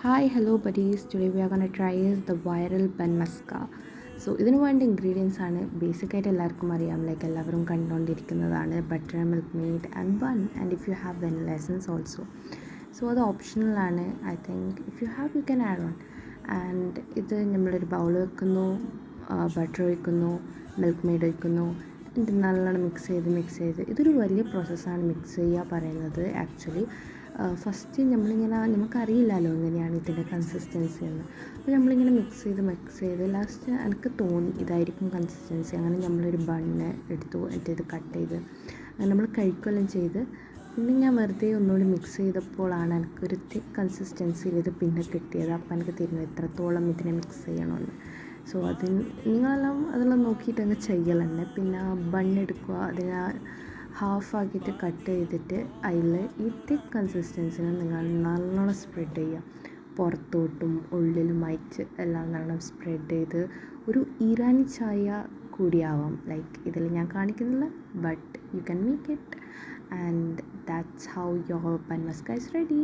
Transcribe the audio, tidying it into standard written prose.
Hi, hello buddies. Today we are going to try is the viral bun maska. So ഇതിന് വേണ്ട ingredients ആണ് ബേസിക്കായിട്ട് എല്ലാവർക്കും അറിയാം, ലൈക്ക് എല്ലാവരും കണ്ടുകൊണ്ടിരിക്കുന്നതാണ് butter, Milkmaid and bun, and if you have vanilla essence also. So അത് ഓപ്ഷണലാണ്. I think if you have you can add on. And ഇത് നമ്മളൊരു ബൗൾ വെക്കുന്നു, ബട്ടർ ഒഴിക്കുന്നു, മിൽക്ക് മെയ്ഡ് ഒഴിക്കുന്നു, എന്നിട്ട് നല്ലോണം മിക്സ് ചെയ്ത് ഇതൊരു വലിയ പ്രോസസ്സാണ് മിക്സ് ചെയ്യുക പറയുന്നത്. ആക്ച്വലി ഫസ്റ്റ് നമുക്കറിയില്ലല്ലോ എങ്ങനെയാണ് ഇതിൻ്റെ കൺസിസ്റ്റൻസി എന്ന്. അപ്പോൾ നമ്മളിങ്ങനെ മിക്സ് ചെയ്ത് ലാസ്റ്റ് എനിക്ക് തോന്നി ഇതായിരിക്കും കൺസിസ്റ്റൻസി. അങ്ങനെ നമ്മളൊരു ബണ്ണ് എടുത്തു, എന്നിട്ട് ഇത് കട്ട് ചെയ്ത് അങ്ങനെ നമ്മൾ കഴിക്കുകയെല്ലാം ചെയ്ത് പിന്നെ ഞാൻ വെറുതെ ഒന്നുകൂടി മിക്സ് ചെയ്തപ്പോഴാണ് എനിക്കൊരു തിക്ക് കൺസിസ്റ്റൻസിയിൽ ഇത് പിന്നെ കിട്ടിയത്. അപ്പോൾ എനിക്ക് തരുന്നു എത്രത്തോളം ഇതിനെ മിക്സ് ചെയ്യണമെന്ന്. സോ അതെല്ലാം നോക്കിയിട്ട് അങ്ങ് ചെയ്യലെന്നെ. പിന്നെ ബണ്ണെടുക്കുക, അതിനെ ഹാഫാക്കിയിട്ട് കട്ട് ചെയ്തിട്ട് അതിൽ ഈ തിക്ക് കൺസിസ്റ്റൻസിനെ നിങ്ങൾ നല്ലോണം സ്പ്രെഡ് ചെയ്യുക. പുറത്തോട്ടും ഉള്ളിലുമായിട്ട് എല്ലാം നല്ലോണം സ്പ്രെഡ് ചെയ്ത് ഒരു ഇറാനി ചായ കൂടിയാവാം. ലൈക്ക് ഇതിൽ ഞാൻ കാണിക്കുന്നില്ല, but you can make it, and that's how your bun Musca is ready.